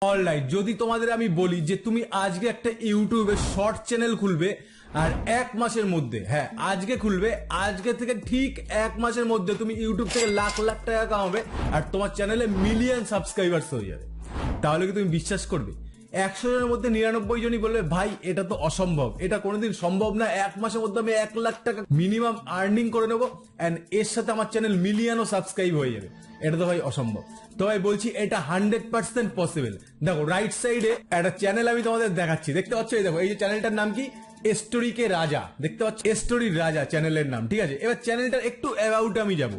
Alright, যদি তোমাদের আমি বলি যে তুমি আজকে একটা ইউটিউবে শর্ট চ্যানেল খুলবে আর এক মাসের মধ্যে, হ্যাঁ আজকে খুলবে, আজকে থেকে ঠিক এক মাসের মধ্যে তুমি ইউটিউব থেকে লাখ লাখ টাকা কামাবে আর তোমার চ্যানেলে মিলিয়ন সাবস্ক্রাইবার্স হয়ে যাবে, তাহলে কি তুমি বিশ্বাস করবে? 100 জনের মধ্যে 99 জনই বলবে ভাই এটা তো অসম্ভব, এটা কোনোদিন সম্ভব না, এক মাসের মধ্যে আমি 1 লাখ টাকা মিনিমাম আর্নিং করে নেবো এন্ড এর সাথে আমার চ্যানেল মিলিয়নও সাবস্ক্রাইব হয়ে যাবে। এটা তো ভাই অসম্ভব। তো ভাই বলছি এটা 100% পসিবল। দেখো রাইট সাইডে একটা চ্যানেল আমি তোমাদের দেখাচ্ছি, দেখতে পাচ্ছ? এই দেখো, এই যে চ্যানেলটার নাম কি, স্টোরি কে রাজা, দেখতে পাচ্ছ? স্টোরি রাজা চ্যানেলের নাম, ঠিক আছে? এবার চ্যানেলটার একটু অ্যাবাউট আমি যাব,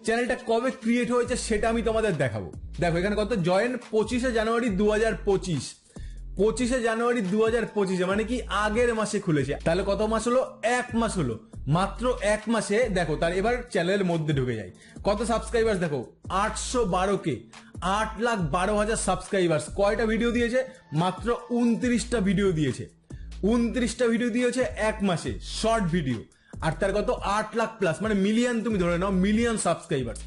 চ্যানেলটা কবে ক্রিয়েট হয়েছে সেটা আমি তোমাদের দেখাবো। দেখো এখানে কত, জয়েন 25শে জানুয়ারি 2025, 25শে জানুয়ারি 2025, মানে কি আগের মাসে খুলেছে। তাহলে কত মাস হলো? 1 মাস হলো, মাত্র 1 মাসে। দেখো তার এবার চ্যানেলের মধ্যে ঢুকে যাই, কত সাবস্ক্রাইবার দেখো, 812K, 8,12,000 সাবস্ক্রাইবার্স। কয়টা ভিডিও দিয়েছে? মাত্র 29টা ভিডিও দিয়েছে, 29টা ভিডিও দিয়েছে 1 মাসে, শর্ট ভিডিও। আর তার কত, 8 লাখ প্লাস, মানে মিলিয়ন, তুমি ধরে নাও মিলিয়ন সাবস্ক্রাইবার্স,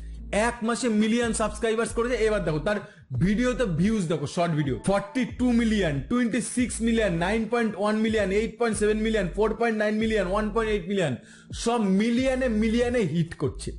1 মাসে মিলিয়ন সাবস্ক্রাইবার্স করেছে। এবার দেখো তার ভিডিওতে ভিউজ দেখো, short video 42 million, 26 million, 9.1 million, 8.7 million, 4.9 million, 1.8 million, সব মিলিয়নে মিলিয়নে হিট করছে।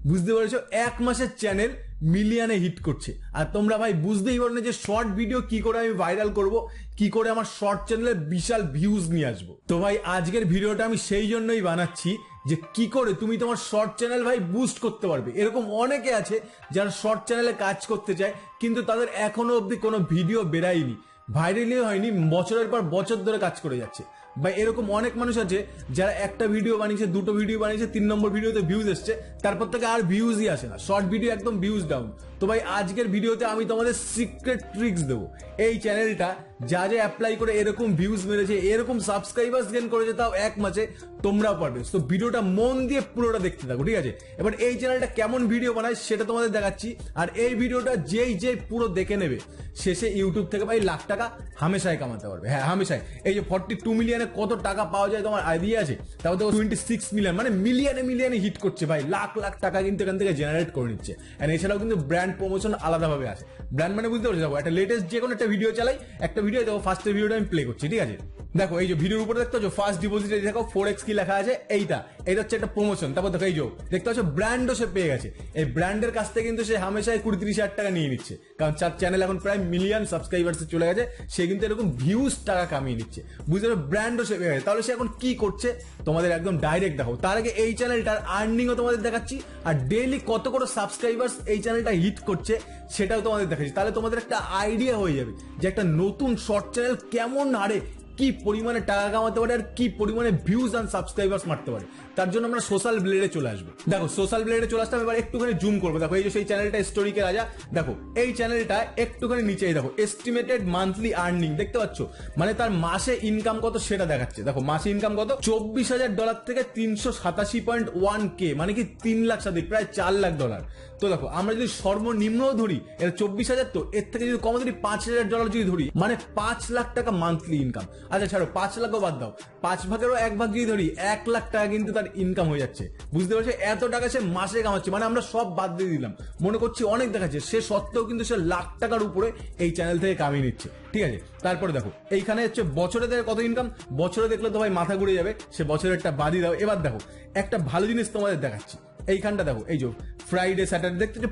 বুঝতে পেরেছো? 1 মাসের চ্যানেল মিলিয়নে হিট করছে। আর তোমরা ভাই বুঝতেই পারো না যে শর্ট ভিডিও কি করে আমি ভাইরাল করব, কি করে আমার শর্ট চ্যানেলে বিশাল ভিউজ নিয়ে আসবো। তো ভাই আজকের ভিডিওটা আমি সেই জন্যই বানাচ্ছি যে কি করে তুমি তোমার শর্ট চ্যানেল ভাই বুস্ট করতে পারবে। এরকম অনেকে আছে যারা শর্ট চ্যানেলে কাজ করতে চায় কিন্তু তাদের এখনো অবধি কোনো ভিডিও বেরায়নি, ভাইরালই হয়নি, বছরের পর বছর ধরে কাজ করে যাচ্ছে। বা এরকম অনেক মানুষ আছে যারা একটা ভিডিও বানিয়েছে, দুটো ভিডিও বানিয়েছে, 3 নম্বর ভিডিওতে ভিউজ এসছে, তারপর থেকে আর ভিউজই আসে না, শর্ট ভিডিও একদম ভিউজ ডাউন। তো ভাই আজকের ভিডিওতে আমি তোমাদের সিক্রেট ট্রিক্স দেবো, এই চ্যানেলটা যা যা অ্যাপ্লাই করে এরকম ভিউজ মেরেছে, এরকম সাবস্ক্রাইবার্স গেন করেছে, তাও 1 মাসে, তোমরাও পারবে। তো ভিডিওটা মন দিয়ে পুরোটা দেখতে থাকো, ঠিক আছে? এবার এই চ্যানেলটা কেমন ভিডিও বানায় সেটা তোমাদের দেখাচ্ছি। আর এই ভিডিওটা যেই পুরো দেখে নেবে, শেষে ইউটিউব থেকে ভাই লাখ টাকা হামেশাই কামাতে পারবে। হ্যাঁ হামেশাই। এই যে 42 মিলিয়নে কত টাকা পাওয়া যায় তোমার আইডিয়া আছে? তাও তো 26 মিলিয়ন, মানে মিলিয়নে মিলিয়নে হিট করছে ভাই, লাখ লাখ টাকা কিন্তু এখান থেকে জেনারেট করে নিচ্ছে। এন্ড এছাড়াও কিন্তু ব্র্যান্ড প্রমোশন আলাদাভাবে আছে। ব্র্যান্ড মানে বুঝতে পারছো? দেখো একটা লেটেস্ট যে কোনো একটা ভিডিও চালাই, একটা ভিডিও দেখো, ফার্স্টের ভিডিওটা আমি প্লে করছি, ঠিক আছে? দেখো এই যে ভিডিওর উপরে দেখতে পাচ্ছ ফার্স্ট ডিপোজিট, দেখো 4x কি লেখা আছে, এটা হচ্ছে একটা প্রমোশন। তারপর দেখো এই যে দেখতে পাচ্ছ ব্র্যান্ডও সে পেয়ে গেছে। এই ব্র্যান্ডের কাছ থেকে কিন্তু সে হামেশাই 20-30 হাজার টাকা নিয়ে নিচ্ছে, কারণ তার চ্যানেল এখন প্রায় মিলিয়ন সাবস্ক্রাইবার্সে চলে গেছে, সে কিন্তু এরকম ভিউজ টাকা কামিয়ে নিচ্ছে। বুঝতে পারো? ব্র্যান্ডও সে পেয়ে গেছে। তাহলে সে এখন কি করছে তোমাদের একদম ডাইরেক্ট দেখো। তার আগে এই চ্যানেলটার আর্নিংও তোমাদের দেখাচ্ছি, আর ডেইলি কত করে সাবস্ক্রাইবার্স এই চ্যানেলটা হিট করছে সেটাও তোমাদের দেখাচ্ছি। তাহলে তোমাদের একটা আইডিয়া হয়ে যাবে যে একটা নতুন শর্ট চ্যানেল কেমন হারে কি পরিমাণে টাকা কামাতে পারে আর কি পরিমাণে ভিউজ আর সাবস্ক্রাইবার্স মারতে পারে। তার জন্য আমরা সোশ্যাল ব্লেডে চলে আসবো। দেখো সোশ্যাল ব্লেডে চলে আসতে এবার একটুখানি জুম করবো। দেখো এই যে সেই চ্যানেলটা স্টোরি কে রাজা, দেখো এই চ্যানেলটা একটুখানি নিচে দেখো এস্টিমেটেড মান্থলি আর্নিং, দেখতে পাচ্ছ? মানে তার মাসে ইনকাম কত সেটা দেখাচ্ছে। দেখো মাসে ইনকাম কত, $24,000 থেকে $387.1K, মানে কি 3 লাখ সাথে প্রায় $4 লাখ। তো দেখো আমরা যদি সর্বনিম্ন ধরি, এটা 24,000, তো এর থেকে যদি কম ধরি $5,000 যদি ধরি, মানে 5 লাখ টাকা মান্থলি ইনকাম। আচ্ছা ছাড়ো 5 লাখও বাদ দাও, 5 ভাগেরও 1 ভাগ যদি ধরি, 1 লাখ টাকা কিন্তু তার ইনকাম হয়ে যাচ্ছে। বুঝতে পারছো? এত টাকা সে মাসে কামাচ্ছে। মানে আমরা সব বাদ দিয়ে দিলাম, মনে করছি অনেক দেখাচ্ছে, সে সত্ত্বেও কিন্তু সে লাখ টাকার উপরে এই চ্যানেল থেকে কামিয়ে নিচ্ছে, ঠিক আছে? তারপরে দেখো এইখানে হচ্ছে বছরে দেখে কত ইনকাম, বছরে দেখলে তো ভাই মাথা ঘুরে যাবে, সে বছরেরটা বাদই দাও। এবার দেখো একটা ভালো জিনিস তোমাদের দেখাচ্ছি, এইখানটা দেখো এই যে ফ্রাইডে স্যাটারডে, দেখতে যে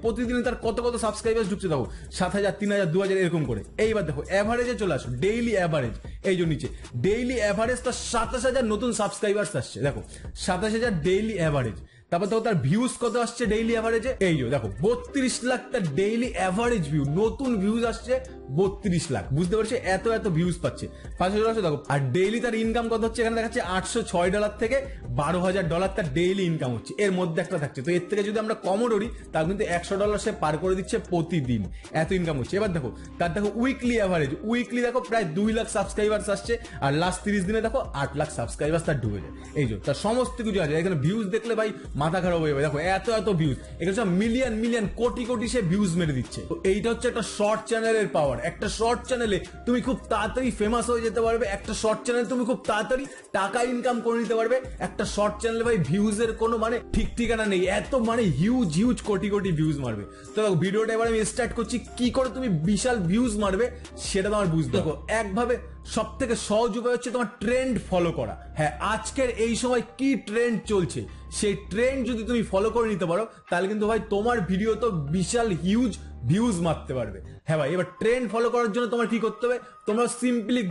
প্রতিদিন তার কত কত সাবস্ক্রাইবার্স ঢুকছে। দেখো 7,000, 3,000, 2,000 এরকম করে। এইবার দেখো অ্যাভারেজে চলে আসো, ডেইলি অ্যাভারেজ, এই যে নিচে ডেইলি অ্যাভারেজ তার 27,000 নতুন সাবস্ক্রাইবার্স আসছে। দেখো 27,000 ডেইলি অ্যাভারেজ। তারপর দেখো তার ভিউজ কত আসছে ডেইলি অ্যাভারেজে, এই যে দেখো 32 লাখ তার ডেইলি অ্যাভারেজ ভিউ, নতুন ভিউজ আসছে 32 লাখ। বুঝতে পারছো? এত ভিউজ পাচ্ছে। $5,000 দেখো। আর ডেইলি তার ইনকাম কত হচ্ছে, এখানে দেখাচ্ছে $806 থেকে $12,000 তার ডেইলি ইনকাম হচ্ছে। এর মধ্যে একটা থাকছে, তো এর থেকে যদি আমরা কমও ধরি তাও কিন্তু $100 সে পার করে দিচ্ছে প্রতিদিন, এত ইনকাম হচ্ছে। এবার দেখো তার দেখো উইকলি অ্যাভারেজ, উইকলি দেখো প্রায় 2 লাখ সাবস্ক্রাইবার্স আসছে, আর লাস্ট 30 দিনে দেখো 8 লাখ সাবস্ক্রাইবার্স তার ঢুকে যায়। এই যে তার সমস্ত কিছু আছে। এখানে ভিউজ দেখলে ভাই মাথা খারাপ হয়ে যাবে। দেখো এত এত ভিউজ, এখানে সব মিলিয়ন মিলিয়ন কোটি কোটি সে ভিউজ মেরে দিচ্ছে। তো এইটা হচ্ছে একটা শর্ট চ্যানেলের পাওয়ার। একটা শর্ট চ্যানেলে তুমি খুব তাড়াতাড়ি ফেমাস হয়ে যেতে পারবে, একটা শর্ট চ্যানেলে তুমি খুব তাড়াতাড়ি টাকা ইনকাম করে নিতে পারবে। একটা শর্ট চ্যানেলে ভাই ভিউজের কোনো মানে ঠিক ঠিকানা নেই, এত মানে huge huge crore crore views মারবে। তো দেখো ভিডিওটা এবার আমি স্টার্ট করছি, কি করে তুমি বিশাল ভিউজ মারবে সেটা তোমার বুঝতে। দেখো একভাবে সব থেকে সহজ উপায় হচ্ছে তোমার ট্রেন্ড ফলো করা। হ্যাঁ, আজকের এই সময় কি ট্রেন্ড চলছে সেই ট্রেন্ড যদি তুমি ফলো করে নিতে পারো তাহলে কিন্তু ভাই তোমার ভিডিও তো বিশাল হিউজ ভিউজ মারতে পারবে। হ্যাঁ ভাই, এবার ট্রেন্ড ফলো করার জন্য তোমার কি করতে হবে, তোমরা সিম্পলি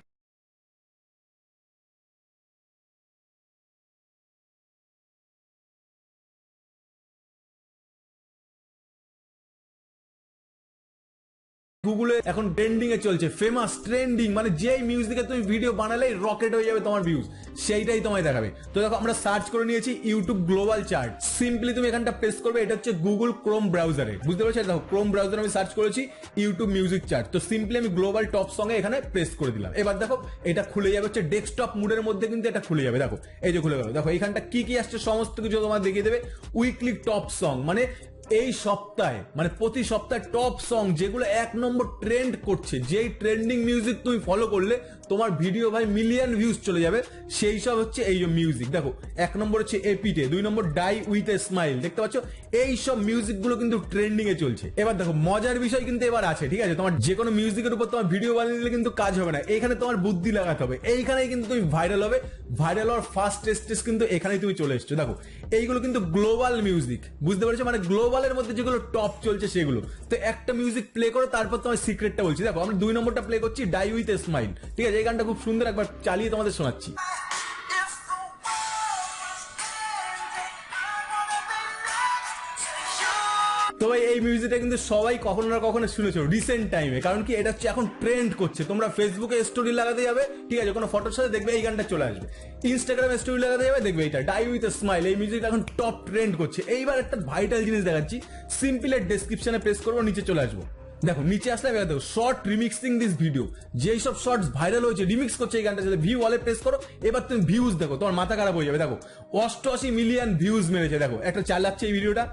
গুগলে এখন ট্রেন্ডিং এ চলছে, ফেমাস ট্রেন্ডিং মানে যেই মিউজিকে তুমি ভিডিও বানালেই রকেট হয়ে যাবে তোমার ভিউজ, সেইটাই তোমায় দেখাবে। তো দেখো আমরা সার্চ করে নিয়েছি ইউটিউব গ্লোবাল চার্ট। সিম্পলি তুমি এখানটা প্রেস করবে, এটা হচ্ছে গুগল ক্রোম ব্রাউজারে, বুঝতে পারছো? দেখো ক্রোম ব্রাউজারে আমি সার্চ করেছি ইউটিউব মিউজিক চার্ট। তো সিম্পলি আমি গ্লোবাল টপ সং এ এখানে প্রেস করে দিলাম। এবার দেখো এটা খুলে যাবে, হচ্ছে ডেস্কটপ মুডের মধ্যে কিন্তু এটা খুলে যাবে। দেখো এই যে খুলে গেল। দেখো এখানটা কি কি আসছে সমস্ত কিছু তোমার দেখিয়ে দেবে। উইকলি টপ সং মানে এই সপ্তাহে মানে প্রতি সপ্তাহে টপ সং যেগুলো 1 নম্বর ট্রেন্ড করছে, যেই ট্রেন্ডিং মিউজিক তুমি ফলো করলে তোমার ভিডিও ভাই মিলিয়ন ভিউজ চলে যাবে, সেই সব হচ্ছে এই যে মিউজিক। দেখো 1 নম্বর হচ্ছে এপিটে, 2 নম্বর ডাই উইথ এ স্মাইল, দেখতে পাচ্ছ? এই সব মিউজিক গুলো কিন্তু ট্রেন্ডিং এ চলছে। এবার দেখো মজার বিষয় কিন্তু এবার আছে, ঠিক আছে? তোমার যে কোনো মিউজিকের উপর তোমার ভিডিও বানিয়ে দিলে কিন্তু কাজ হবে না, এইখানে তোমার বুদ্ধি লাগাতে হবে। এইখানেই কিন্তু তুমি ভাইরাল হবে। ভাইরাল হওয়ার ফার্স্ট স্টেজ কিন্তু এখানেই তুমি চলে এসছো। দেখো এইগুলো কিন্তু গ্লোবাল মিউজিক, বুঝতে পারছো? মানে গ্লোবালের মধ্যে যেগুলো টপ চলছে সেগুলো। তো একটা মিউজিক প্লে করো, তারপর তোমার সিক্রেটটা বলছি। দেখো আমরা 2 নম্বরটা প্লে করছি, ডাই উইথ এ স্মাইল, ঠিক আছে? এই গানটা খুব সুন্দর, একবার চালিয়ে তোমাদের শোনাচ্ছি। তো ভাই এই মিউজিকটা কিন্তু সবাই কখনো না কখনো শুনেছো রিসেন্ট টাইমে, কারণ কি এটা হচ্ছে এখন ট্রেন্ড করছে। তোমরা ফেসবুকে স্টোরি লাগাতে যাবে, ঠিক আছে, কোনো ফটোর সাথে দেখবে এই গানটা চলে আসবে। ইনস্টাগ্রামে স্টোরি লাগাতে যাবে, দেখবে এটা ডাই উইথ স্মাইল, এই মিউজিকটা এখন টপ ট্রেন্ড করছে। এইবার একটা ভাইটাল জিনিস দেখাচ্ছি, সিম্পল এর ডেসক্রিপশনে প্রেস করবো, নিচে চলে আসবো। দেখো নিচে আসলে দেখো শর্ট রিমিক্সিং দিস ভিডিও, যেই সব শর্টস ভাইরাল হয়েছে রিমিক্স করছে এই গানটার সাথে, ভিউ অলে প্রেস করো। এবার তুমি ভিউজ দেখো, তোমার মাথা খারাপ হয়ে যাবে। দেখো 88 মিলিয়ন ভিউজ মেরেছে। দেখো একটা চালাচ্ছে এই ভিডিওটা।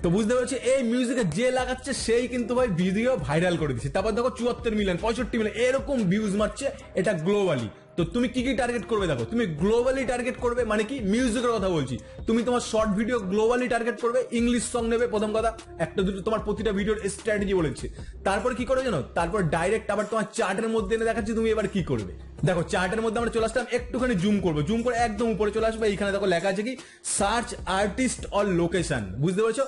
তো বুঝতে পারছি এই মিউজিকে যে লাগাচ্ছে সেই কিন্তু ভাই ভিডিও ভাইরাল করে দিচ্ছে। তারপর দেখো 74 মিলিয়ন, 65 মিলিয়ন এরকম ভিউজ মারছে, এটা গ্লোবালি। তো তুমি কি কি টার্গেট করবে? দেখো তুমি গ্লোবালি টার্গেট করবে, মানে কি মিউজিকের কথা বলছি। তুমি তোমার শর্ট ভিডিও গ্লোবালি টার্গেট করবে, ইংলিশ সং নেবে প্রথম কথা, একটা দুটো তোমার প্রতিটা ভিডিওর স্ট্র্যাটেজি বলেছে। তারপর কি করে জানো? তারপর ডাইরেক্ট আবার তোমার চার্টের মধ্যে এনে দেখাচ্ছি তুমি এবার কি করবে। দেখো চার্টের মধ্যে আমরা চলে আসলাম, একটুখানি জুম করবো, জুম করে একদম উপরে চলে আসবে। এইখানে দেখো লেখা আছে কি সার্চ আর্টিস্ট অর লোকেশন, বুঝতে পারছো?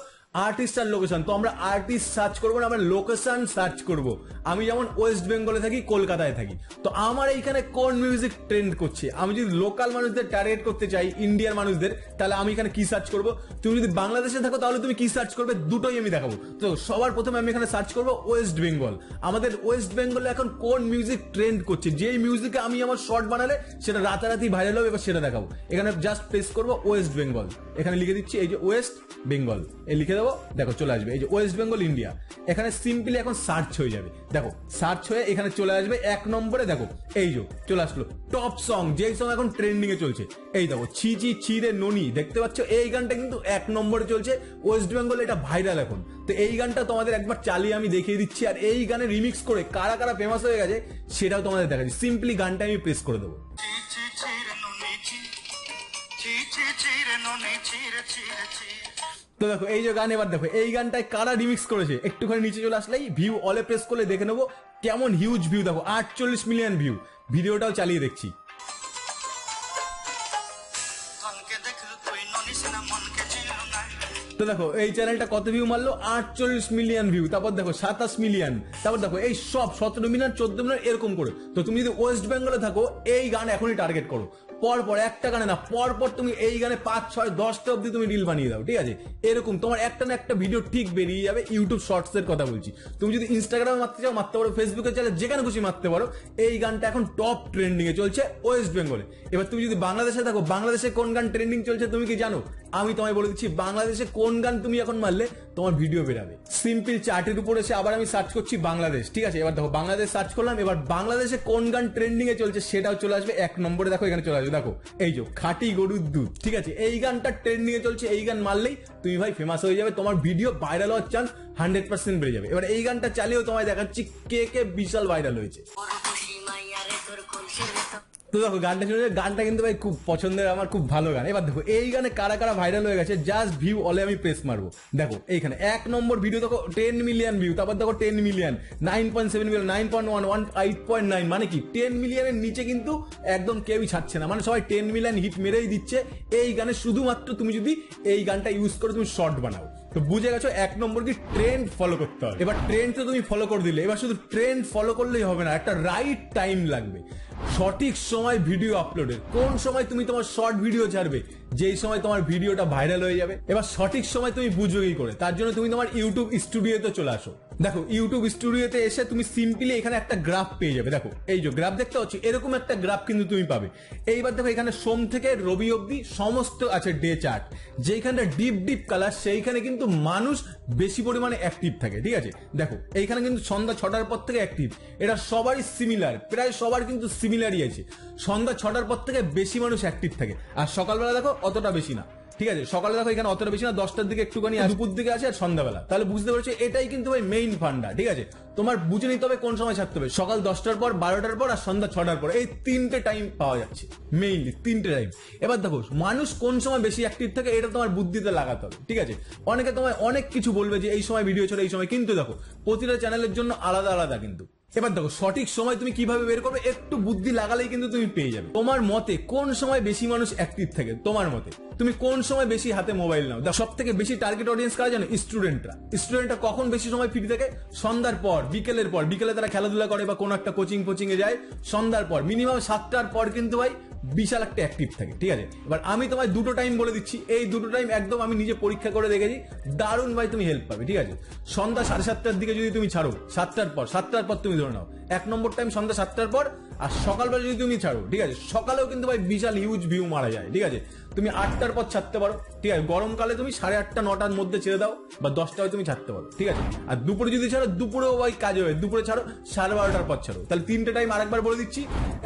আর্টিস্ট আর লোকেশন। তো আমরা আর্টিস্ট সার্চ করবো না, আমরা লোকেশন সার্চ করব। আমি যেমন ওয়েস্ট বেঙ্গলে থাকি, কলকাতায় থাকি, তো আমার এইখানে কোন মিউজিক ট্রেন্ড করছে। আমি যদি লোকাল মানুষদের টার্গেট করতে চাই, ইন্ডিয়ার মানুষদের, তাহলে আমি এখানে কি সার্চ করব। তুমি যদি বাংলাদেশে থাকো তাহলে তুমি কি সার্চ করবে, দুটোই আমি দেখাবো। তো সবার প্রথমে আমি এখানে সার্চ করবো ওয়েস্ট বেঙ্গল। আমাদের ওয়েস্ট বেঙ্গলে এখন কোন মিউজিক ট্রেন্ড করছে, যেই মিউজিকে আমি আমার শর্ট বানালে সেটা রাতারাতি ভাইরাল হবে, এবার সেটা দেখাবো। এখানে জাস্ট প্রেস করবো ওয়েস্ট বেঙ্গল, এখানে লিখে দিচ্ছি এই যে ওয়েস্ট বেঙ্গল, এই লিখে দেবো। দেখো চলে আসবে এই যে ওয়েস্ট বেঙ্গল ইন্ডিয়া। এখানে সিম্পলি এখন সার্চ হয়ে যাবে। দেখো সার্চ হয়ে এখানে চলে আসবে 1 নম্বরে। দেখো এই যে চলে আসলো টপ সং, যেই সং এখন ট্রেন্ডিং এ চলছে। এই দেখো ছি ছি ছি রে ননি, দেখতে পাচ্ছ? এই গানটা কিন্তু 1 নম্বরে চলছে ওয়েস্ট বেঙ্গল, এটা ভাইরাল এখন। তো এই গানটা তোমাদের একবার চালিয়ে আমি দেখিয়ে দিচ্ছি, আর এই গানে রিমিক্স করে কারা কারা ফেমাস হয়ে গেছে সেটাও তোমাদের দেখাচ্ছি। সিম্পলি গানটা আমি প্রেস করে দেবো। তো দেখো এই যে গান, এবার দেখো এই গানটায় কারা রিমিক্স করেছে, একটুখানি নিচে চলে আসলেই ভিউ অলে প্রেস করলে দেখে নেবো কেমন হিউজ ভিউ। দেখো 48 মিলিয়ন ভিউ, ভিডিওটাও চালিয়ে দেখছি। তো দেখো এই চ্যানেলটা কত ভিউ মারলো, 48 মিলিয়ন ভিউ। তারপর দেখো 27 মিলিয়ন, তারপর দেখো এই সব 17 মিলিয়ন, 14 মিলিয়ন এরকম করে। তো তুমি যদি ওয়েস্ট বেঙ্গলে থাকো এই গান এখনই টার্গেট করো, পরপর একটা গানে না, পরপর তুমি এই গানে 5, 6, 10টা অব্দি তুমি রিল বানিয়ে দাও, ঠিক আছে? এরকম তোমার একটা না একটা ভিডিও ঠিক বেরিয়ে যাবে। ইউটিউব শর্টস এর কথা বলছি। তুমি যদি ইনস্টাগ্রামে মারতে চাও মারতে পারো, ফেসবুকে চাইলে যেখানে খুশি মারতে পারো। এই গানটা এখন টপ ট্রেন্ডিং এ চলছে ওয়েস্ট বেঙ্গলে। এবার তুমি যদি বাংলাদেশে থাকো, বাংলাদেশে কোন গান ট্রেন্ডিং চলছে তুমি কি জানো? আমি তোমায় বলে দিচ্ছি বাংলাদেশে কোন গান তুমি এখন মারলে তোমার ভিডিও বেরাবে। সিম্পল চার্টের উপর এসে আবার আমি সার্চ করছি বাংলাদেশ, ঠিক আছে। এবার দেখো বাংলাদেশ সার্চ করলাম, এবার বাংলাদেশে কোন গান ট্রেন্ডিং এ চলছে সেটাও চলে আসবে 1 নম্বরে। দেখো এখানে চলে আসবে, দেখো এই যে খাঁটি গরুর দুধ, ঠিক আছে। এই গানটা ট্রেন্ডিং এ চলছে, এই গান মারলেই তুমি ভাই ফেমাস হয়ে যাবে, তোমার ভিডিও ভাইরাল হওয়ার চান্স 100% বেড়ে যাবে। এবার এই গানটা চালিয়েও তোমায় দেখাচ্ছি কে কে বিশাল ভাইরাল হয়েছে। তো দেখো গানটা শুনে, গানটা কিন্তু ভাই খুব পছন্দের, আমার খুব ভালো গান। এবার দেখো এই গানে কারা কারা ভাইরাল হয়ে গেছে, জাস্ট ভিউ অলে আমি প্রেস মারবো। দেখো এইখানে 1 নম্বর ভিডিও দেখো 10 মিলিয়ন ভিউ, তারপর দেখো 10 মিলিয়ন, 9.7 মিলিয়ন, 9.1, 8.9, মানে কি 10 মিলিয়নের নিচে কিন্তু একদম কেউই ছাড়ছে না, মানে সবাই 10 মিলিয়ন হিট মেরেই দিচ্ছে এই গানে, শুধুমাত্র তুমি যদি এই গানটা ইউজ করে তুমি শর্ট বানাও। তো বুঝে গেছো 1 নম্বর কি ট্রেন্ড ফলো করতে হবে। এবার ট্রেন্ড তো তুমি ফলো করে দিলে, এবার শুধু ট্রেন্ড ফলো করলেই হবে না, একটা রাইট টাইম লাগবে, সঠিক সময় ভিডিও আপলোডের। কোন সময় তুমি তোমার শর্ট ভিডিও ছাড়বে, যেই সময় তোমার ভিডিওটা ভাইরাল হয়ে যাবে। এবার সঠিক সময় তুমি বুঝবে কি করে, তার জন্য তুমি তোমার ইউটিউব স্টুডিওতে চলে আসো। দেখো ইউটিউব স্টুডিওতে এসে তুমি সিম্পলি এখানে একটা গ্রাফ পেয়ে যাবে। দেখো এই যে গ্রাফ দেখতে পাচ্ছ, এরকম একটা গ্রাফ কিন্তু তুমি পাবে। এইবার দেখো এখানে সোম থেকে রবি অবধি সমস্ত আছে ডে চার্ট, যেখানটা ডিপ ডিপ কালার, সেইখানে কিন্তু মানুষ বেশি পরিমাণে অ্যাক্টিভ থাকে, ঠিক আছে। দেখো এইখানে কিন্তু সন্ধ্যা 6টার পর থেকে অ্যাক্টিভ, এটা সবারই সিমিলার, প্রায় সবার কিন্তু সিমিলারই আছে। সন্ধ্যা 6টার পর থেকে বেশি মানুষ অ্যাক্টিভ থাকে, আর সকালবেলা দেখো অতটা বেশি না, ঠিক আছে। সকালে দেখো এখানে অতটা বেশি না, 10টার দিকে একটুখানি, দুপুর দিকে আছে, আর সন্ধ্যাবেলা। তাহলে বুঝতে পারছো এটাই কিন্তু ভাই মেইন ফান্ডা, ঠিক আছে। তোমার বুঝে নিতে হবে কোন সময় ছাড়তে হবে, সকাল 10টার পর, 12টার পর, আর সন্ধ্যা 6টার পর, এই 3টে টাইম পাওয়া যাচ্ছে, মেইনলি 3টে টাইম। এবার দেখো মানুষ কোন সময় বেশি অ্যাক্টিভ থাকে এটা তোমার বুদ্ধিতে লাগাতে হবে, ঠিক আছে। অনেকে তোমায় অনেক কিছু বলবে যে এই সময় ভিডিও ছাড়ো, এই সময়, কিন্তু দেখো প্রতিটা চ্যানেলের জন্য আলাদা আলাদা কিন্তু। এবার দেখো সঠিক সময় তুমি কিভাবে বের করবে, একটু বুদ্ধি লাগালেই কিন্তু তুমি পেয়ে যাবে। তোমার মতে কোন সময় বেশি মানুষ অ্যাক্টিভ থাকে, তোমার মতে তুমি কোন সময় বেশি হাতে মোবাইল নাও। সব থেকে বেশি টার্গেট অডিয়েন্স কারা জানো? স্টুডেন্টরা কখন বেশি সময় ফ্রি থাকে? সন্ধ্যার পর, বিকেলের পর। বিকেলে তারা খেলাধুলা করে বা কোনো একটা কোচিং এ যায়, সন্ধ্যার পর মিনিমাম 7টার পর কিন্তু ভাই বিশাল একটা অ্যাক্টিভ থাকে, ঠিক আছে। এবার আমি তোমায় 2টো টাইম বলে দিচ্ছি, এই 2টো টাইম একদম আমি নিজে পরীক্ষা করে দেখেছি, দারুণ ভাই তুমি হেল্প পাবে, ঠিক আছে। সন্ধ্যা 7:30টার দিকে যদি তুমি ছাড়ো, 7টার পর তুমি ধরে নাও 1 নম্বর টাইম সন্ধ্যা 7টার পর, আর সকালবেলা যদি তুমি ছাড়ো, ঠিক আছে, সকালেও কিন্তু ভাই বিশাল হিউজ ভিউ মারা যায়, ঠিক আছে। তুমি 8টার পর ছাড়তে পারো, ঠিক আছে। গরমকালে তুমি 8:30, 9টার মধ্যে ছেড়ে দাও, বা 10টায় তুমি ছাড়তে পারো, ঠিক আছে। আর দুপুরে যদি ছাড়ো, দুপুরেও ভাই কাজ হবে, দুপুরে ছাড়ো 12:30টার পর ছাড়ো। তাহলে 3টে টাইম আরেকবার বলে দিচ্ছি।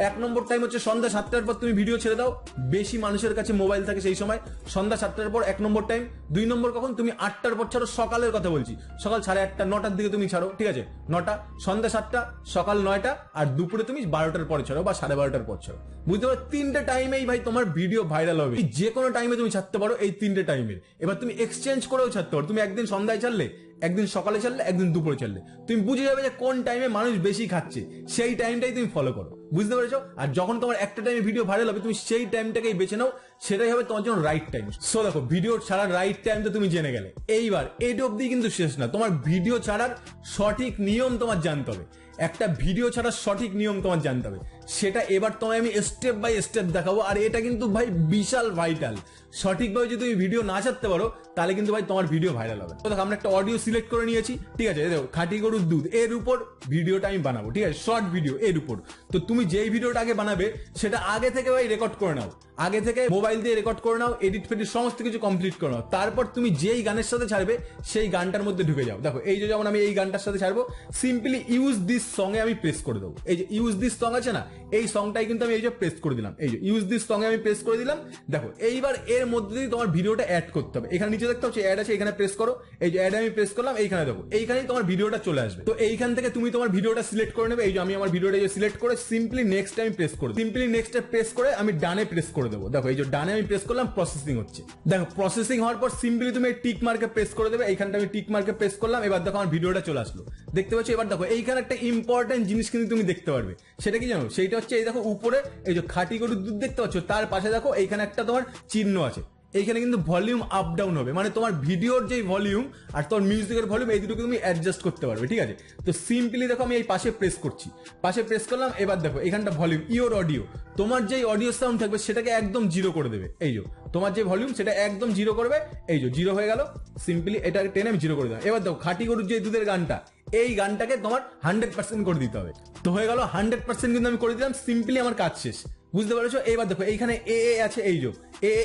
1 নম্বর টাইম হচ্ছে সন্ধ্যা 7টার পর তুমি ভিডিও ছেড়ে দাও, বেশি মানুষের কাছে মোবাইল থাকে সেই সময়, সন্ধ্যা 7টার পর 1 নম্বর টাইম। 2 নম্বর কখন? তুমি 8টার পর ছাড়ো, সকালের কথা বলছি, সকাল 8:30, 9টার দিকে তুমি ছাড়ো, ঠিক আছে। 9টা, সন্ধ্যা 7টা, সকাল 9টা, আর দুপুরে তুমি 12টার পরে ছাড়ো বা 12:30টার পর ছাড়ো। বুঝতে পারো 3টে টাইমেই ভাই তোমার ভিডিও ভাইরাল হবে, যে কোনো টাইমে তুমি ছাড়তে পারো এই 3টে টাইমের। এবার তুমি এক্সচেঞ্জ করেও ছাড়তে পারো, তুমি একদিন সন্ধ্যায় ছাড়লে, একদিন সকালে ছাড়লে, একদিন দুপুরে ছাড়লে, তুমি বুঝে যাবে যে কোন টাইমে মানুষ বেশি খাচ্ছে, সেই টাইমটাই তুমি ফলো করো, বুঝতে পেরেছো। আর যখন তোমার একটা টাইমে ভিডিও ভাইরাল হবে, তুমি সেই টাইমটাকেই বেছে নাও, সেটাই হবে তোমার জন্য রাইট টাইম। সো দেখো ভিডিও ছাড়ার রাইট টাইম তো তুমি জেনে গেলে, এইবার এইটা অব্দি কিন্তু শেষ না, তোমার ভিডিও ছাড়ার সঠিক নিয়ম তোমার জানতে হবে। একটা ভিডিও ছাড়ার সঠিক নিয়ম তোমার জানতে হবে, সেটা এবার তোমায় আমি স্টেপ বাই স্টেপ দেখাবো। আর এটা কিন্তু ভাই বিশাল ভাইটাল, সঠিকভাবে যদি তুমি ভিডিও না ছাড়তে পারো, তাহলে কিন্তু ভাই তোমার ভিডিও ভাইরাল হবে। তো দেখো আমরা একটা অডিও সিলেক্ট করে নিয়েছি, ঠিক আছে। দেখো খাঁটি গরুর দুধ, এর উপর ভিডিওটা আমি বানাবো, ঠিক আছে, শর্ট ভিডিও এর উপর। তো তুমি যেই ভিডিওটা আগে বানাবে, সেটা আগে থেকে ভাই রেকর্ড করে নাও, আগে থেকে মোবাইল দিয়ে রেকর্ড করে নাও, এডিট ফেডিট সমস্ত কিছু কমপ্লিট করে নাও। তারপর তুমি যেই গানের সাথে ছাড়বে, সেই গানটার মধ্যে ঢুকে যাও। দেখো এই যে যেমন আমি এই গানটার সাথে ছাড়বো, সিম্পলি ইউজ দিস সং এ আমি প্রেস করে দেবো। এই যে ইউজ দিস সং আছে না, এই সংটাই কিন্তু আমি এই যে প্রেস করে দিলাম, এই যে ইউজ দিস সং এ আমি প্রেস করে দিলাম। দেখো এইবার এর মধ্যে দিয়ে তোমার ভিডিওটা অ্যাড করতে হবে। এখানে নিচে দেখতে পাচ্ছ অ্যাড আছে, এখানে প্রেস করো, এই যে অ্যাড আমি প্রেস করলাম, এইখানে দেখো এইখানেই তোমার ভিডিওটা চলে আসবে। তো এইখান থেকে তুমি তোমার ভিডিওটা সিলেক্ট করে নেবে। এই যে আমি আমার ভিডিওটা সিলেক্ট করে সিম্পলি নেক্সট টাইম প্রেস করে, সিম্পলি নেক্সট প্রেস করে আমি ডানে প্রেস করে দেবো। দেখো এই যে ডানে আমি প্রেস করলাম, প্রসেসিং হচ্ছে। দেখো প্রসেসিং হওয়ার পর সিম্পলি তুমি টিক মার্কে প্রেস করে দেবে। এইখানটা আমি টিক মার্কে প্রেস করলাম, এবার দেখো আমার ভিডিওটা চলে আসলো, দেখতে পাচ্ছ। এবার দেখো এইখানে একটা ইম্পর্টেন্ট জিনিস কিন্তু তুমি দেখতে পারবে, সেটা কি জানো? সেইটা হচ্ছে এই দেখো উপরে এই যে খাঁটি গরুর দুধ দেখতে পাচ্ছ, তার পাশে দেখো এইখানে একটা তোমার চিহ্ন আছে। এইখানে কিন্তু ভলিউম আপ ডাউন হবে, মানে তোমার ভিডিওর যে ভলিউম আর তোমার মিউজিকের ভলিউম, এই দুটোকে তুমি অ্যাডজাস্ট করতে পারবে, ঠিক আছে। তো সিম্পলি দেখো আমি এই পাশে প্রেস করছি, পাশে প্রেস করলাম। এবার দেখো এখানটা ভলিউম, ইওর অডিও, তোমার যেই অডিও সাউন্ড থাকবে সেটাকে একদম 0 করে দেবে। এই যে তোমার যে ভলিউম সেটা একদম 0 করবে, এই যে 0 হয়ে গেল। সিম্পলি এটাকে টেনে আমি 0 করে দিলাম। এবার দেখো খাঁটি গরুর যে দুধের গানটা, এই গানটাকে তোমার 100% করে দিতে হবে। তো হয়ে গেল 100% কিন্তু আমি করে দিলাম, সিম্পলি আমার কাজ শেষ। বুঝতে পারছো? এবার দেখো এইখানে এ আছে,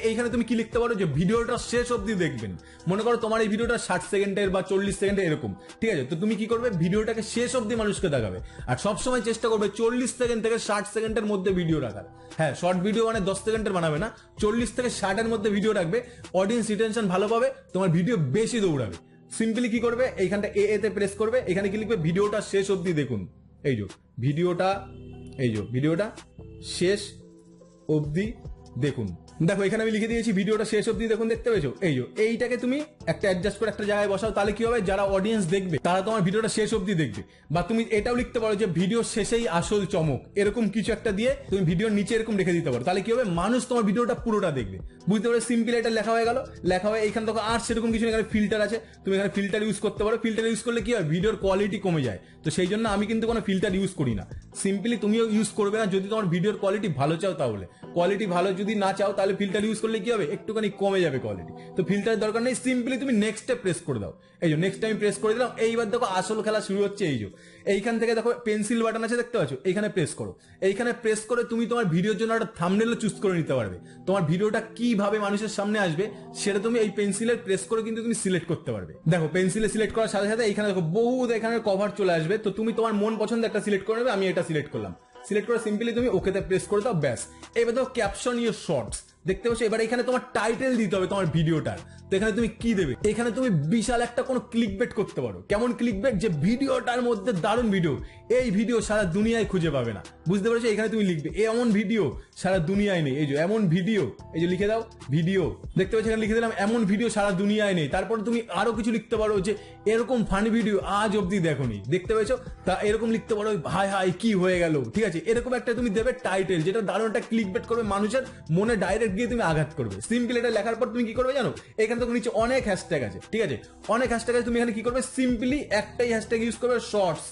এইখানে তুমি কি লিখতে পারো যে ভিডিওটা শেষ অবধি দেখবেন। মনে করো তোমার এই ভিডিওটা 60 সেকেন্ডের বা 40 সেকেন্ডের এরকম, ঠিক আছে? তো তুমি কি করবে, ভিডিওটাকে শেষ অবধি মানুষকে দেখাবে, আর সবসময় চেষ্টা করবে 40 সেকেন্ড থেকে 60 সেকেন্ডের মধ্যে ভিডিও রাখার। হ্যাঁ, শর্ট ভিডিও মানে 10 সেকেন্ডের বানাবে না, 40 থেকে 60 এর মধ্যে ভিডিও রাখবে, অডিয়েন্স রিটেনশন ভালো পাবে, তোমার ভিডিও বেশি দৌড়াবে। সিম্পলি কি করবে, এইখানটা তে প্রেস করবে, এখানে কি লিখবে, ভিডিওটা শেষ অবধি দেখুন। ভিডিওটা শেষ অবধি দেখুন। দেখো এখানে আমি লিখে দিয়েছি ভিডিওটা শেষ অবধি দেখুন, দেখতে পেয়েছো? এইটাকে তুমি একটা অ্যাডজাস্ট করে একটা জায়গায় বসাও, তাহলে কি হবে, যারা অডিয়েন্স দেখবে তারা তোমার ভিডিওটা শেষ অবধি দেখবে। বা তুমি এটাও লিখতে পারো যে ভিডিও শেষেই আসল চমক, এরকম কিছু একটা দিয়ে তুমি ভিডিওর নিচে এরকম রেখে দিতে পারো, তাহলে কি হবে, মানুষ তোমার ভিডিওটা পুরোটা দেখবে। বুঝতে পারো? সিম্পল এটা লেখা হয়ে গেল। লেখা হয়ে এইখানে দেখো আর সেরকম কিছু, এখানে ফিল্টার আছে, তুমি এখানে ফিল্টার ইউজ করতে পারো। ফিল্টার ইউজ করলে কি হয়, ভিডিওর কোয়ালিটি কমে যায়, তো সেই জন্য আমি কিন্তু কোনো ফিল্টার ইউজ করি না। সিম্পলি তুমিও ইউজ করবে না যদি তোমার ভিডিওর কোয়ালিটি ভালো চাও, তাহলে কোয়ালিটি ভালো যদি না চাও তাহলে ফিল্টার ইউজ করলে কি হবে, একটুখানি কমে যাবে কোয়ালিটি। তো ফিল্টার দরকার নেই, সিম্পলি তুমি নেক্সটে প্রেস করে দাও। নেক্সট টাইম প্রেস করে দিলাম। এইবার দেখো আসল খেলা শুরু হচ্ছে। এইখান থেকে দেখো পেন্সিল বাটন আছে, দেখতে পাচ্ছ? এইখানে প্রেস করো। এইখানে প্রেস করে তুমি তোমার ভিডিওর জন্য একটা থাম্বনেলও চুজ করে নিতে পারবে। তোমার ভিডিওটা কিভাবে মানুষের সামনে আসবে সেটা তুমি এই পেন্সিলের প্রেস করে কিন্তু তুমি সিলেক্ট করতে পারবে। দেখো পেন্সিলে সিলেক্ট করার সাথে সাথে এইখানে দেখো বহুত এখানে কভার চলে আসবে, তো তুমি তোমার মন পছন্দ একটা সিলেক্ট করে নেবে। আমি এটা সিলেক্ট করলাম। সিলেক্ট করে সিম্পলি তুমি ওকেতে প্রেস করে দাও, ব্যাস। এবার দেখো ক্যাপশন ইউর শর্টস, দেখতে পাচ্ছ? এবার এখানে তোমার টাইটেল দিতে হবে তোমার ভিডিওটার। তো এখানে তুমি কি দেবে, এখানে তুমি বিশাল একটা কোনো ক্লিকবেট করতে পারো। কেমন ক্লিকবেট, যে ভিডিওটার মধ্যে দারুণ ভিডিও, এই ভিডিও সারা দুনিয়ায় খুঁজে পাবে না। বুঝতে পারছো? এখানে তুমি লিখবে এমন ভিডিও সারা দুনিয়ায় নেই। এমন ভিডিও, লিখে দাও ভিডিও, দেখতে পাচ্ছ? এখানে লিখে দিলাম এমন ভিডিও সারা দুনিয়ায় নেই। তারপর তুমি আরো কিছু লিখতে পারো যে এরকম ফানি ভিডিও আজ অব্দি দেখোনি, দেখতে পেয়েছো? তা এরকম লিখতে পারো, হাই হাই কি হয়ে গেল, ঠিক আছে? এরকম একটা তুমি দেবে টাইটেল, যেটা দারুণ একটা ক্লিকবেট করবে, মানুষের মনে ডাইরেক্ট গিয়ে তুমি আঘাত করবে। সিম্পল এটা লেখার পর তুমি কি করবে জানো, এখানে তো নিচে অনেক হ্যাশট্যাগ আছে, ঠিক আছে? অনেক হ্যাশট্যাগ আছে, তুমি এখানে কি করবে, সিম্পলি একটাই হ্যাশট্যাগ ইউজ করবে, শর্টস।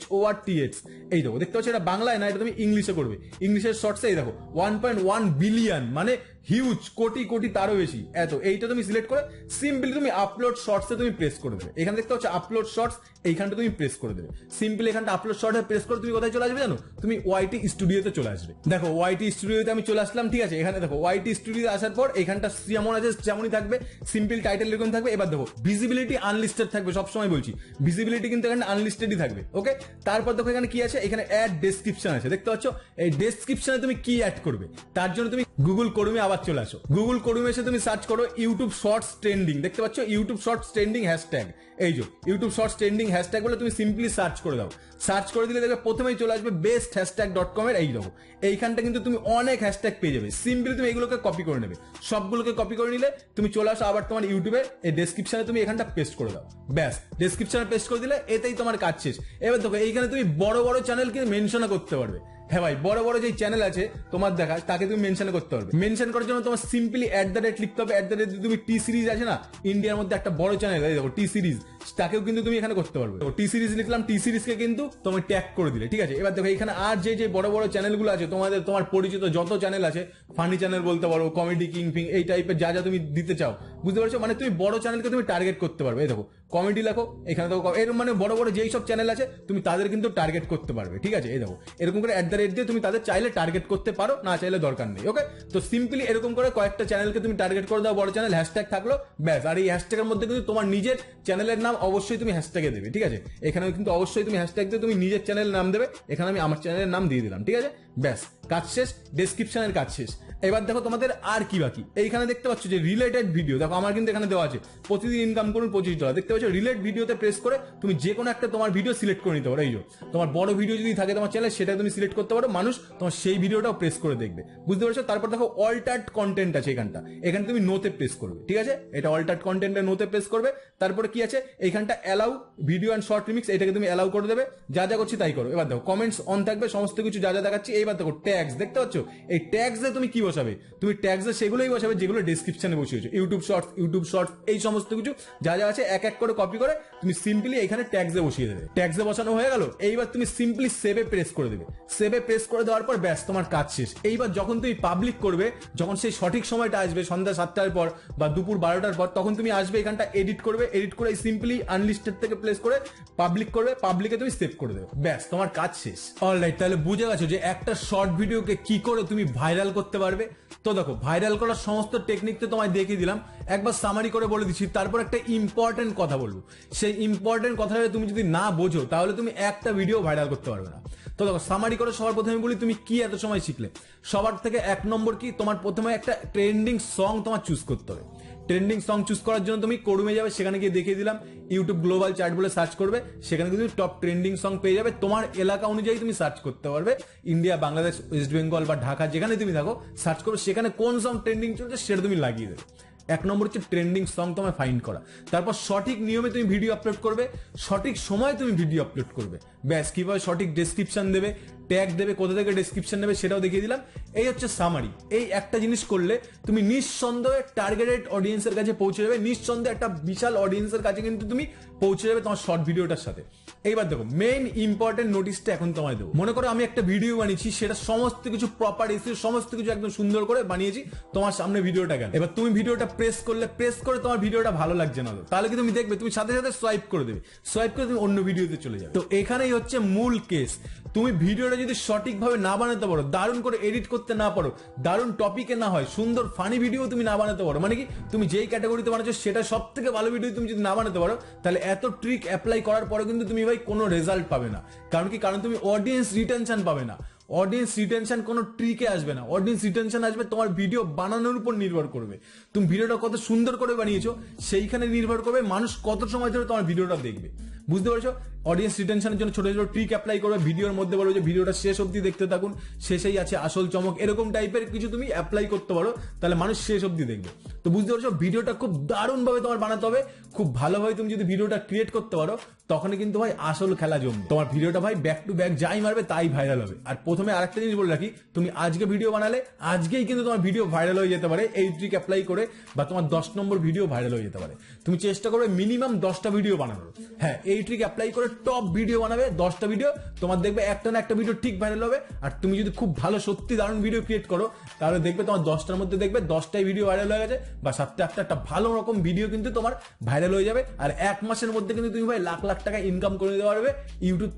SHORTS, এই দেখো, দেখতে পাচ্ছ? এটা বাংলায় না, এটা তুমি ইংলিশে করবে। ইংলিশের শর্টসে এই দেখো 1.1 বিলিয়ন, মানে হিউজ, কোটি কোটি তারও বেশি, এত। এইটা তুমি সিলেক্ট করে সিম্পলি তুমি আপলোড শর্টসে তুমি প্রেস করে দেবে। এখানে দেখতে পাচ্ছ আপলোড শর্টস, এইখানটা তুমি প্রেস করে দেবে। সিম্পলি এখানটা আপলোড শর্টসে প্রেস করে তুমি কোথায় চলে আসবে জানো, তুমি YT স্টুডিওতে চলে আসবে। দেখো YT স্টুডিওতে আমি চলে আসলাম, ঠিক আছে? এখানে দেখো YT স্টুডিওতে আসার পর এখানটা যেমন আছে যেমনই থাকবে, সিম্পল টাইটেল এরকম থাকবে। এবার দেখো ভিজিবিলিটি আনলিস্টেড থাকবে, সবসময় বলছি ভিজিবিলিটি কিন্তু এখানে আনলিস্টেডই থাকবে, ওকে? তারপর দেখো এখানে কি আছে, এখানে অ্যাড ডেসক্রিপশন আছে, দেখতে পাচ্ছ? এই ডেসক্রিপশনে তুমি কি অ্যাড করবে, তার জন্য তুমি গুগল ক্রোমে আবার চলে আসো। গুগল ক্রোমে এসে তুমি সার্চ করো ইউটিউব শর্টস ট্রেন্ডিং, দেখতে পাচ্ছ? YouTube shorts trending hashtag, YouTube shorts trending hashtag বলে তুমি সিম্পলি সার্চ করে দাও। সার্চ করে দিলে দেখবে প্রথমেই চলে আসবে besthashtag.com এর। দেখো এইখানটা কিন্তু তুমি অনেক হ্যাশট্যাগ পেয়ে যাবে। সিম্পলি তুমি এইগুলোকে কপি করে নেবে, সবগুলোকে কপি করে নিলে তুমি চলে আসো আবার তোমার ইউটিউবে, এই ডেসক্রিপশনে তুমি এখানটা পেস্ট করে দাও, ব্যাস। ডেসক্রিপশনে পেস্ট করে দিলে এতেই তোমার কাজ শেষ। এবার দেখো এইখানে তুমি বড় বড় চ্যানেলকে মেনশনও করতে পারবে। হ্যাঁ ভাই, বড় বড় যে চ্যানেল আছে তোমার দেখা, তাকে তুমি মেনশন করতে পারবে। মেনশন করার জন্য তোমার সিম্পলি @ লিখতে হবে। @ তুমি টি সিরিজ আছে না, ইন্ডিয়ার মধ্যে একটা বড় চ্যানেল, দেখো টি সিরিজ, তাকেও কিন্তু তুমি এখানে করতে পারবে। টি সিরিজ লিখলাম, টি সিরিজকে কিন্তু তুমি ট্যাগ করে দিলে, ঠিক আছে? এবার দেখো এখানে আর যে বড় বড় চ্যানেলগুলো আছে তোমার পরিচিত যত চ্যানেল আছে, ফানি চ্যানেল বলতে পারো, কমেডি কিং ফিং, এই টাইপের যা যা তুমি দিতে চাও, বুঝতে পারছো? মানে তুমি বড় চ্যানেলকে তুমি টার্গেট করতে পারবে। এই দেখো কমেডি লেখো, এখানে দেখো এরকম, মানে বড় বড় যেই সব চ্যানেল আছে তুমি তাদের কিন্তু টার্গেট করতে পারবে, ঠিক আছে? এই দেখো এরকম করে @ দিয়ে তুমি তাদের চাইলে টার্গেট করতে পারো, না চাইলে দরকার নেই, ওকে? তো সিম্পলি এরকম করে কয়েকটা চ্যানেলকে তুমি টার্গেট করে দাও, বড় চ্যানেল, হ্যাশট্যাগ থাকলো, ব্যাস। আর এই হ্যাশট্যাগের মধ্যে কিন্তু তোমার নিজের চ্যানেলের নাম অবশ্যই তুমি হ্যাশট্যাগে দেবে, ঠিক আছে? এখানেও কিন্তু অবশ্যই তুমি হ্যাশট্যাগ দিয়ে তুমি নিজের চ্যানেলের নাম দেবে। এখানে আমি আমার চ্যানেলের নাম দিয়ে দিলাম, ঠিক আছে? ব্যাস, কাজ শেষ, ডেসক্রিপশনের কাজ শেষ। এবার দেখো তোমাদের আর কি বাকি। এইখানে দেখতে পাচ্ছ যে রিলেটেড ভিডিও, দেখো আমার কিন্তু এখানে দেওয়া আছে প্রতিদিন ইনকাম করুন $25, দেখতে পাচ্ছ? রিলেট ভিডিওতে প্রেস করে তুমি যে কোনো একটা তোমার ভিডিও সিলেক্ট করে নিতে পারো। তোমার বড় ভিডিও যদি থাকে তোমার চ্যানেলে, সেটা তুমি সিলেক্ট করতে পারো, মানুষ তোমার সেই ভিডিওটাও প্রেস করে দেখবে, বুঝতে পারছো? তারপর দেখো অল্টার্ড কন্টেন্ট আছে এখানে তুমি নোতে প্রেস করবে, ঠিক আছে? এটা অল্টার্ড কন্টেন্টের নোতে প্রেস করবে। তারপরে কি আছে, এইখানটা allow video and short remix, এটাকে তুমি অ্যালাউ করে দেবে। যা যা করছি তাই করো। এবার দেখো কমেন্টস অন থাকবে, সমস্ত কিছু যা যা দেখাচ্ছি। এইবার দেখো ট্যাগস, দেখতে পাচ্ছ? এই ট্যাগসে তুমি কি বসাবে, তুমি ট্যাগসে সেগুলোই বসাবে যেগুলো ডেসক্রিপশনে বসিয়েছো। ইউটিউব শর্টস এই সমস্ত কিছু যা যা আছে এক এক করে কপি করে তুমি সিম্পলি এখানে ট্যাগসে বসিয়ে দেবে। ট্যাগসে বসানো হয়ে গেল। এইবার তুমি সিম্পলি সেভে প্রেস করে দেবে। সেভে প্রেস করে দেওয়ার পর ব্যাস, তোমার কাজ শেষ। এইবার যখন তুমি পাবলিক করবে, যখন সেই সঠিক সময়টা আসবে, সন্ধ্যা 7টার পর বা দুপুর 12টার পর, তখন তুমি আসবে এখানটা এডিট করবে। এডিট করে সিম্পলি আনলিস্টেড থেকে প্লেস করে পাবলিক করবে, পাবলিকে তুমি সেভ করে দেবে, ব্যাস তোমার কাজ শেষ। অলরাইট, তাহলে বুঝে গেছো যে একটা শর্ট ভিডিও ভিডিওকে কি করে তুমি ভাইরাল করতে পারবে। তো দেখো, ভাইরাল করার সমস্ত টেকনিক তো তোমায় দেখিয়ে দিলাম, একবার সামারি করে বলে দিচ্ছি। তারপর একটা ইম্পর্টেন্ট কথা বলবো, সেই ইম্পর্টেন্ট কথাটা তুমি যদি না বোঝো তাহলে তুমি একটা ভিডিও ভাইরাল করতে পারবে না। তো দেখো, সামারি করে সবার প্রথমে বলি, তুমি কি এত সময় শিখলে। সবার থেকে 1 নম্বর কি, তোমার প্রথমে একটা ট্রেন্ডিং সং তোমার চুজ করতে হবে। ট্রেন্ডিং সং চুজ করার জন্য তুমি কোডুমে যাবে, সেখানে গিয়ে দেখিয়ে দিলাম, ইউটিউব গ্লোবাল চার্ট বলে সার্চ করবে, সেখানে তুমি টপ ট্রেন্ডিং সং পেয়ে যাবে। তোমার এলাকা অনুযায়ী তুমি সার্চ করতে পারবে, ইন্ডিয়া, বাংলাদেশ, ওয়েস্ট বেঙ্গল বা ঢাকা, যেখানে তুমি থাকো সার্চ করবে, সেখানে কোন সং ট্রেন্ডিং চলছে সেটা তুমি লাগিয়ে দেবে। 1 নম্বর হচ্ছে ট্রেন্ডিং সং তোমায় ফাইন্ড করা। তারপর সঠিক নিয়মে তুমি ভিডিও আপলোড করবে, সঠিক সময় তুমি ভিডিও আপলোড করবে। ব্যাস, কিভাবে সঠিক ডেসক্রিপশন দেবে, ট্যাগ দেবে, কোথা থেকে ডেসক্রিপশন নেবে সেটাও দেখিয়ে দিলাম। এই হচ্ছে সামারি। এই একটা জিনিস করলে তুমি নিঃসন্দেহে টার্গেটেড অডিয়েন্সের কাছে পৌঁছে যাবে, নিঃসন্দেহে একটা বিশাল অডিয়েন্সের কাছে কিন্তু তুমি পৌঁছে যাবে তোমার শর্ট ভিডিওটার সাথে। এইবার দেখো, মেইন ইম্পর্টেন্ট নোটিসটা এখন তোমায় দেবো। মনে করো আমি একটা ভিডিও বানিয়েছি, সেটা সমস্ত কিছু প্রপার ইস্যু, সমস্ত কিছু একদম সুন্দর করে বানিয়েছি, তোমার সামনে ভিডিওটা গেল। এবার তুমি ভিডিওটা প্রেস করে তোমার ভিডিওটা ভালো লাগছে না, তাহলে কি তুমি দেখবে, তুমি সাথে সাথে সোয়াইপ করে দেবে, সোয়াইপ করে তুমি অন্য ভিডিওতে চলে যাবে। তো এখানেই হচ্ছে মূল কেস। তুমি ভিডিওটা যদি সঠিকভাবে না বানাতে পারো, দারুণ করে এডিট করতে না পারো, দারুণ টপিকে না হয়, সুন্দর ফানি ভিডিও তুমি না বানাতে পারো, মানে কি তুমি যেই ক্যাটাগরিতে বানাচ্ছো সেটা সব থেকে ভালো ভিডিও তুমি যদি না বানাতে পারো, তাহলে এত ট্রিক অ্যাপ্লাই করার পরে কিন্তু তুমি ভাই কোনো রেজাল্ট পাবে না। কারণ কি, কারণ তুমি অডিয়েন্স রিটেনশন পাবে না। অডিয়েন্স রিটেনশন কোনো ট্রিকে আসবে না, অডিয়েন্স রিটেনশন আসবে তোমার ভিডিও বানানোর উপর নির্ভর করবে। তুমি ভিডিওটা কত সুন্দর করে বানিয়েছো সেইখানে নির্ভর করবে মানুষ কত সময় ধরে তোমার ভিডিওটা দেখবে। বুঝতে পারছো? অডিয়েন্স রিটেনশনের জন্য ছোট ছোট ট্রিক অ্যাপ্লাই করবে, ভিডিওর মধ্যে বলবে যে ভিডিওটা শেষ অবধি দেখতে থাকুন, শেষেই আছে আসল চমক, এরকম টাইপের কিছু তুমি অ্যাপ্লাই করতে পারো, তাহলে মানুষ শেষ অবধি দেখবে। তো বুঝতে পারছো, ভিডিওটা খুব দারুণ ভাবে তোমার বানাতে হবে, খুব ভালোভাবে তুমি যদি ভিডিওটা ক্রিয়েট করতে পারো, তখনই কিন্তু ভাই আসল খেলা জমবে। তোমার ভিডিওটা ভাই ব্যাক টু ব্যাক যাই মারবে তাই ভাইরাল হবে। আর প্রথমে আরেকটা জিনিস বলে রাখি, তুমি আজকে ভিডিও বানালে আজকেই কিন্তু তোমার ভিডিও ভাইরাল হয়ে যেতে পারে এই ট্রিক অ্যাপ্লাই করে, বা তোমার 10 নম্বর ভিডিও ভাইরাল হয়ে যেতে পারে। তুমি চেষ্টা করবে মিনিমাম 10টা ভিডিও বানানোর। হ্যাঁ, এই ট্রিক অ্যাপ্লাই করে টপ ভিডিও বানাবে, 10টা ভিডিও, তোমার দেখবে একটা না একটা ভিডিও ঠিক ভাইরাল হবে। আর তুমি যদি খুব ভালো সত্যি দারুণ ভিডিও ক্রিয়েট করো, তাহলে দেখবে তোমার 10টার মধ্যে দেখবে 10টাই ভিডিও ভাইরাল হয়ে গেছে, বা 7টা 8টা একটা ভালো রকম ভিডিও কিন্তু তোমার ভাইরাল হয়ে যাবে। আর 1 মাসের মধ্যে কিন্তু তুমি ভাই লাখ লাখ টাকা ইনকাম করে দিতে পারবে ইউটিউব